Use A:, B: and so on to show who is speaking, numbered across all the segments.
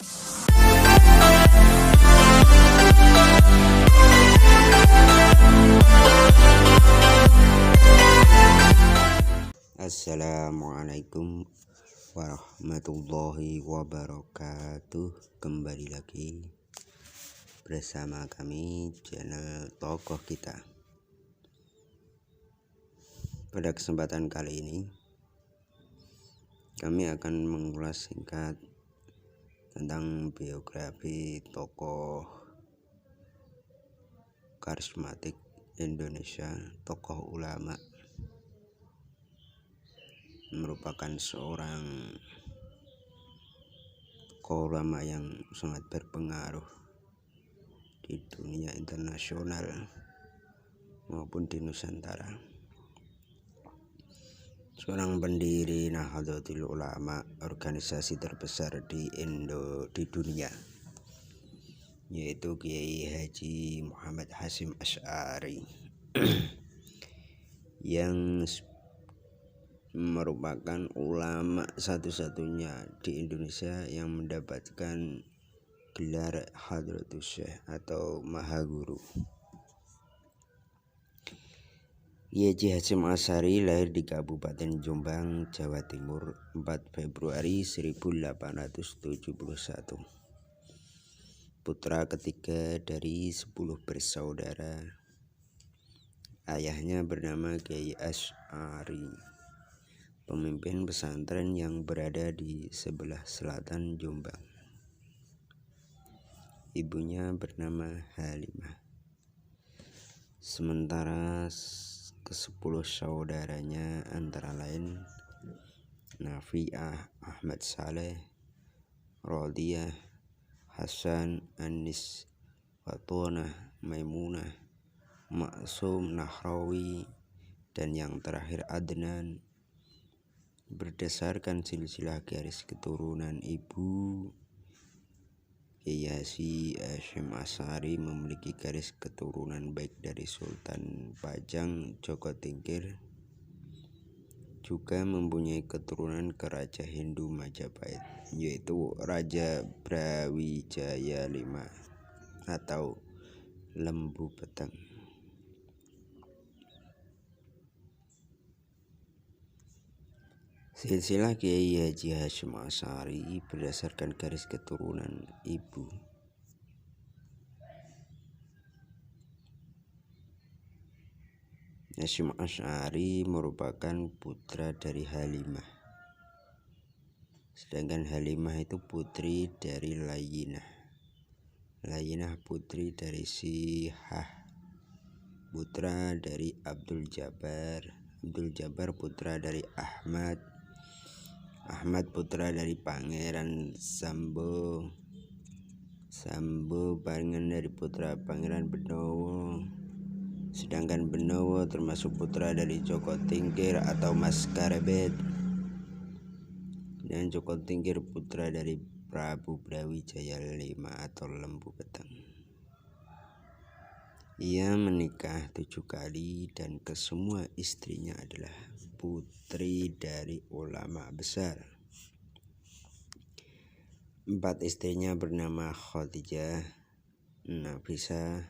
A: Assalamualaikum warahmatullahi wabarakatuh. Kembali lagi bersama kami channel Tokoh Kita. Pada kesempatan kali ini kami akan mengulas singkat tentang biografi tokoh karismatik Indonesia, tokoh ulama, merupakan seorang tokoh ulama yang sangat berpengaruh di dunia internasional maupun di Nusantara. Seorang pendiri Nahdlatul Ulama, organisasi terbesar di dunia, yaitu Kiai Haji Muhammad Hasyim Asy'ari yang merupakan ulama satu-satunya di Indonesia yang mendapatkan gelar Hadratus Syekh atau Maha Guru. Kiai Haji Hasyim Asy'ari lahir di Kabupaten Jombang, Jawa Timur 4 Februari 1871. Putra ketiga dari 10 bersaudara. Ayahnya bernama Kiai Asy'ari, pemimpin pesantren yang berada di sebelah selatan Jombang. Ibunya bernama Halimah. Sementara ke-10 saudaranya antara lain Nafi'ah, Ahmad Saleh, Rodiyah, Hasan, Anis, Watonah, Maimunah, Maksum, Nahrawi, dan yang terakhir Adnan. Berdasarkan silsilah garis keturunan ibu, Kiai Haji Hasyim Asy'ari memiliki garis keturunan baik dari Sultan Pajang Joko Tingkir, juga mempunyai keturunan ke Raja Hindu Majapahit, yaitu Raja Brawijaya V atau Lembu Peteng. Silsilah Kiai Haji Hasyim Asy'ari berdasarkan garis keturunan ibu. Hasyim Asy'ari merupakan putra dari Halimah, sedangkan Halimah itu putri dari Layyinah. Layyinah putri dari Sihah, putra dari Abdul Jabbar. Abdul Jabbar putra dari Ahmad. Ahmad putra dari Pangeran Sambo. Sambo pangeran dari putra Pangeran Benowo. Sedangkan Benowo termasuk putra dari Joko Tingkir atau Mas Karebet. Dan Joko Tingkir putra dari Prabu Brawijaya V atau Lembu Peteng. Ia menikah 7 kali dan kesemua istrinya adalah putri dari ulama besar. 4 istrinya bernama Khadijah, Nafisah,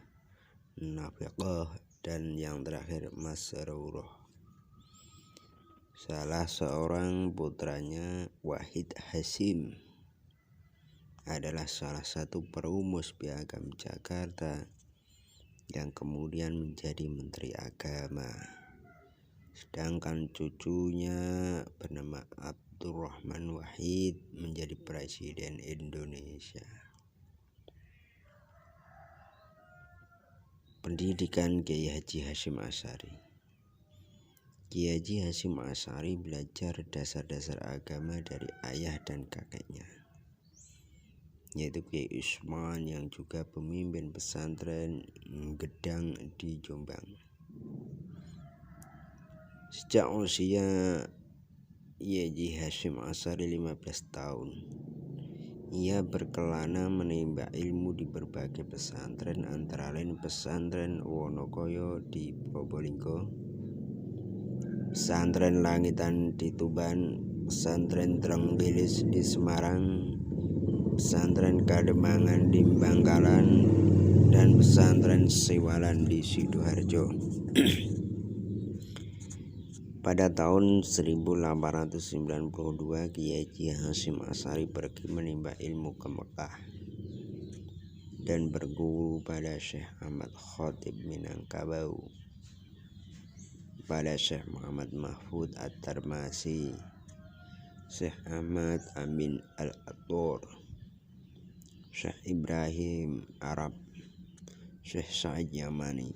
A: Nafiqah, dan yang terakhir Masrurah. Salah seorang putranya, Wahid Hasyim, adalah salah satu perumus Piagam Jakarta yang kemudian menjadi Menteri Agama. Sedangkan cucunya bernama Abdurrahman Wahid menjadi Presiden Indonesia. Pendidikan Kiai Haji Hasyim Asy'ari. Kiai Haji Hasyim Asy'ari belajar dasar-dasar agama dari ayah dan kakeknya, yaitu Kiai Usman yang juga pemimpin pesantren Gedang di Jombang. Sejak usia Kiai Haji Hasyim Asy'ari 15 tahun, ia berkelana menimba ilmu di berbagai pesantren, antara lain pesantren Wonokoyo di Probolinggo, pesantren Langitan di Tuban, pesantren Trenggilis di Semarang, pesantren Kademangan di Bangkalan, dan pesantren Siwalan di Sidoarjo. Pada tahun 1892 Kiai Haji Hasyim Asy'ari pergi menimba ilmu ke Mekah dan berguru pada Syekh Ahmad Khatib Minangkabau, pada Syekh Muhammad Mahfud At-Tarmasi, Syekh Ahmad Amin Al-Attur, Syekh Ibrahim Arab, Syekh Sa'id Yamani,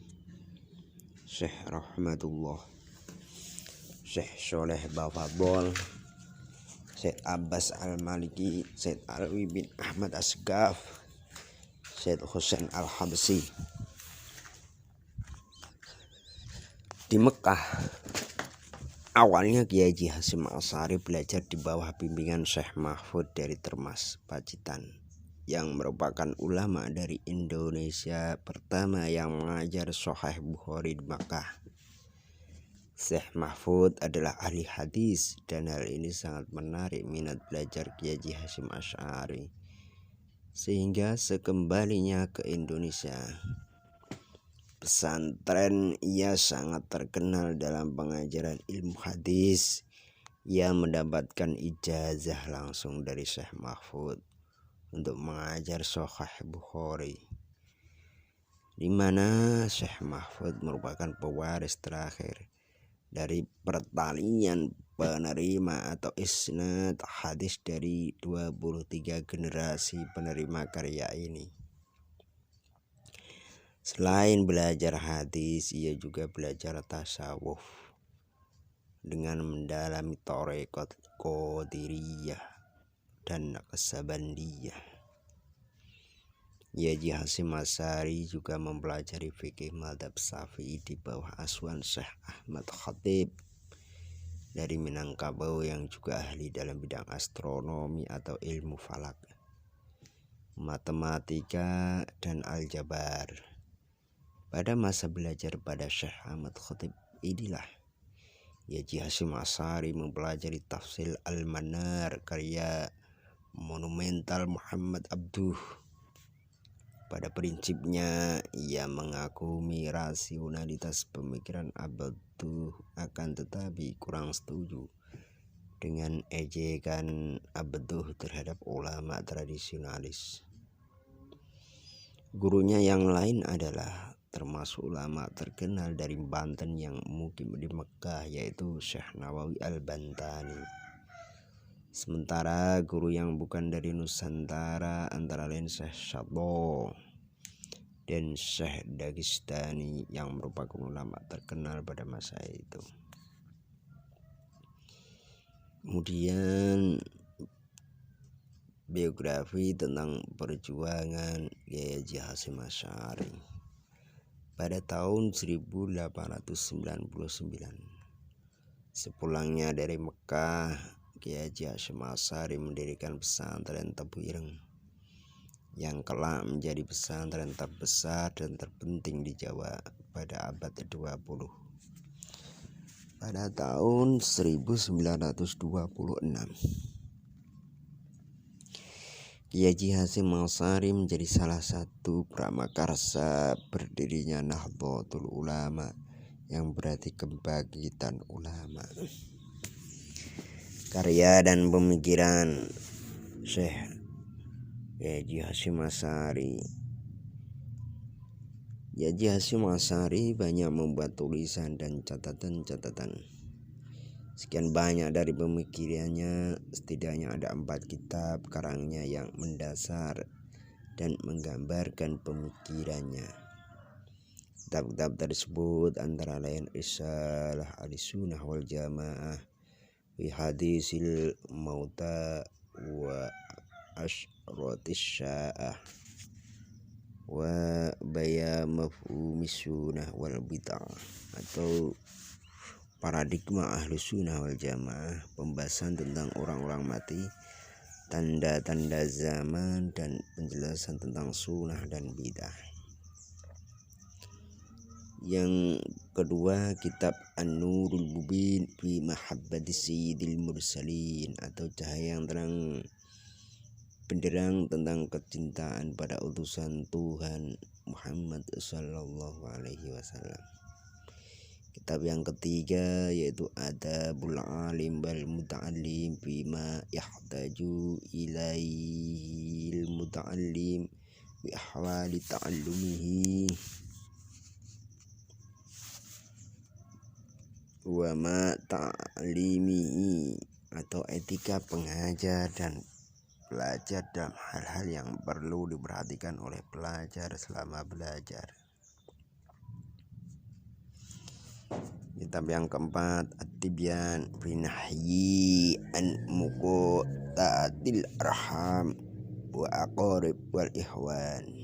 A: Syekh Rahmatullah, Syekh Soleh Bafadol, Syekh Abbas Al-Maliki, Syekh Alwi bin Ahmad Asgaf, Syekh Husain Al-Habsyi. Di Mekah, awalnya Kiai Haji Hasyim Asy'ari belajar di bawah bimbingan Syekh Mahfud dari Termas, Pacitan, yang merupakan ulama dari Indonesia pertama yang mengajar Sahih Bukhari di Makkah. Syekh Mahfud adalah ahli hadis, dan hal ini sangat menarik minat belajar Kiai Haji Hasyim Asy'ari, sehingga sekembalinya ke Indonesia pesantren ia sangat terkenal dalam pengajaran ilmu hadis. Ia mendapatkan ijazah langsung dari Syekh Mahfud untuk mengajar Sahih Bukhari, di mana Syekh Mahfud merupakan pewaris terakhir dari pertalian penerima atau isnad hadis dari 23 generasi penerima karya ini. Selain belajar hadis, ia juga belajar tasawuf dengan mendalami tarekat Qadiriyah dan Naqsabandiyah. Kiai Haji Hasyim Asy'ari juga mempelajari fikih mazhab Syafi'i di bawah asuhan Syekh Ahmad Khatib dari Minangkabau, yang juga ahli dalam bidang astronomi atau ilmu falak, matematika, dan aljabar. Pada masa belajar pada Syekh Ahmad Khatib inilah Kiai Haji Hasyim Asy'ari mempelajari tafsir Al-Manar karya monumental Muhammad Abduh. Pada prinsipnya, ia mengagumi rasionalitas pemikiran Abduh, akan tetapi kurang setuju dengan ejekan Abduh terhadap ulama tradisionalis. Gurunya yang lain adalah termasuk ulama terkenal dari Banten yang mukim di Mekah, yaitu Syekh Nawawi Al-Bantani. Sementara guru yang bukan dari Nusantara antara lain Syekh Syadho dan Syekh Dagestani yang merupakan ulama terkenal pada masa itu. Kemudian biografi tentang perjuangan Kiai Haji Hasyim Asy'ari. Pada tahun 1899, sepulangnya dari Mekah, Kiai Haji Hasyim Asy'ari mendirikan pesantren Tebu Ireng yang kelak menjadi pesantren terbesar dan terpenting di Jawa pada abad ke-20. Pada tahun 1926, Kiai Haji Hasyim Asy'ari menjadi salah satu pramakarsa berdirinya Nahdlatul Ulama, yang berarti kebangkitan ulama. Karya dan pemikiran Syekh Kiai Haji Hasyim Asy'ari. Kiai Haji Hasyim Asy'ari banyak membuat tulisan dan catatan-catatan. Sekian banyak dari pemikirannya, setidaknya ada 4 kitab karangnya yang mendasar dan menggambarkan pemikirannya. Kitab-kitab tersebut antara lain Risalah Ahlussunnah wal Jamaah fi Hadisil Mauta wa Asyratis Sya'ah wa Bayan Mafhumis Sunnah wal Bid'ah, atau Paradigma Ahlussunnah wal Jamaah, pembahasan tentang orang-orang mati, tanda-tanda zaman, dan penjelasan tentang sunnah dan bid'ah. Yang kedua, kitab An-Nurul Mubin fi Mahabbati Sayyidil Mursalin, atau cahaya yang terang benderang tentang kecintaan pada utusan Tuhan Muhammad Sallallahu Alaihi Wasallam. Kitab yang ketiga yaitu Adabul Alim wal Muta'allim bima yahtaju ilaihil muta'allim bi ahwali ta'allumihi wa ma ta'limihi, atau etika pengajar dan belajar dalam hal-hal yang perlu diperhatikan oleh pelajar selama belajar. Kitab yang keempat At-Tibyan fi nahyi an muqatatil arham wa aqarib wal ihwan.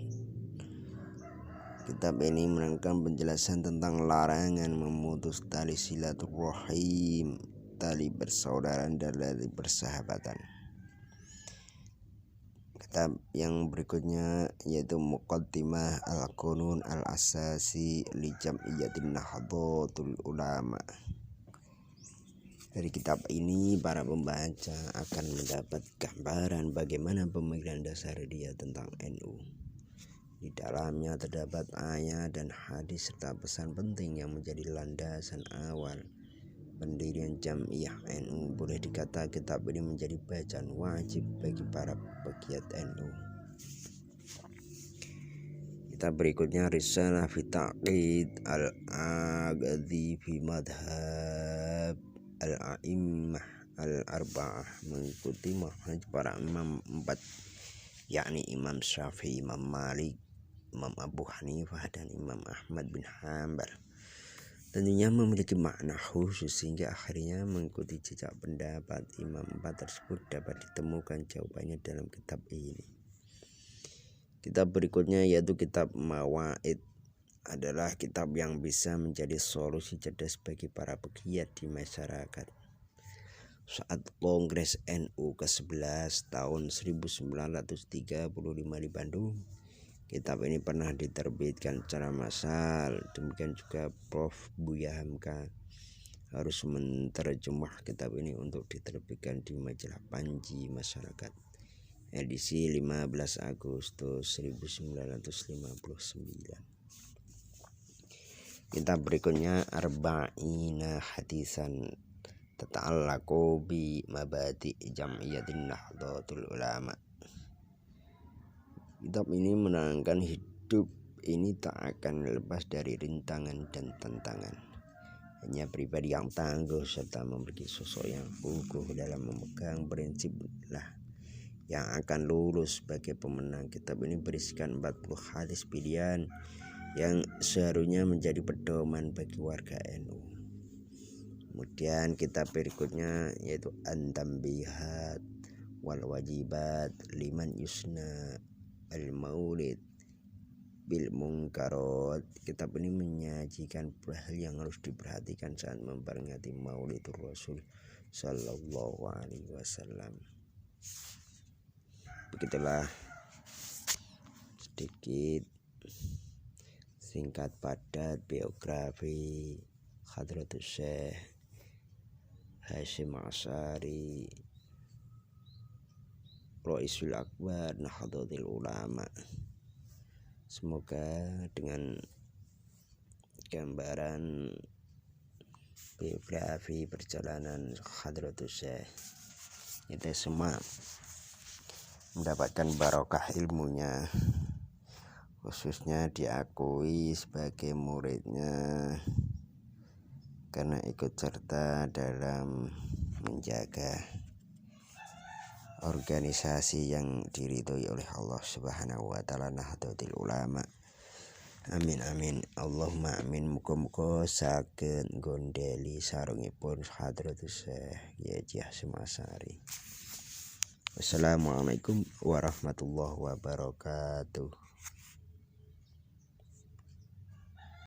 A: Kitab ini menerangkan penjelasan tentang larangan memutus tali silaturahim, tali persaudaraan dan tali persahabatan. Kitab yang berikutnya yaitu Muqaddimah Al-Qunun Al-Asasi li Jam'iyyatin Nahdlatul Ulama. Dari kitab ini para pembaca akan mendapat gambaran bagaimana pemikiran dasar dia tentang NU. Di dalamnya terdapat ayat dan hadis serta pesan penting yang menjadi landasan awal pendirian Jam'iyah NU. Boleh dikata kitab ini menjadi bacaan wajib bagi para pegiat NU. Kitab berikutnya Risalah fi Taqid Al-Aghadhi fi Madhab Al-A'immah Al-Arba'ah, mengikuti manhaj para imam empat, yakni Imam Syafi'i, Imam Malik, Imam Abu Hanifah dan Imam Ahmad bin Hanbal. Tentunya memiliki makna khusus sehingga akhirnya mengikuti jejak pendapat imam empat tersebut dapat ditemukan jawabannya dalam kitab ini. Kitab berikutnya yaitu kitab Mawaid, adalah kitab yang bisa menjadi solusi cerdas bagi para pegiat di masyarakat. Saat Kongres NU ke-11 tahun 1935 di Bandung, kitab ini pernah diterbitkan secara massal. Demikian juga Prof. Buya Hamka harus menerjemah kitab ini untuk diterbitkan di majalah Panji Masyarakat edisi 15 Agustus 1959. Kitab berikutnya Arba'ina Hadisan tata'allaqu bi mabadi' Jam'iyyatin Nahdlatul Ulama. Kitab ini menerangkan hidup ini tak akan lepas dari rintangan dan tantangan. Hanya pribadi yang tangguh serta memiliki sosok yang uguh dalam memegang prinsip lah yang akan lulus sebagai pemenang. Kitab ini berisikan 40 hadis pilihan yang seharusnya menjadi pedoman bagi warga NU. Kemudian kitab berikutnya yaitu An-Tambihat wal Wajibat liman yusna Al-Maulid bil Munkarat. Kitab ini menyajikan hal yang harus diperhatikan saat memperingati Maulidur Rasul Sallallahu Alaihi Wasallam. Begitulah sedikit singkat padat biografi Hadratus Syekh Hasyim Asy'ari, Raisul Akbar Nahdlatul Ulama. Semoga dengan gambaran biografi perjalanan Hadratus Syekh kita semua mendapatkan barokah ilmunya, khususnya diakui sebagai muridnya karena ikut serta dalam menjaga organisasi yang diridhoi oleh Allah Subhanahu wa taala, Nahdlatul Ulama. Amin amin Allahumma amin. Muga-muga saged nggondheli sarungipun Hadratus Syekh Haji Hasyim Asy'ari. Wassalamualaikum warahmatullahi wabarakatuh.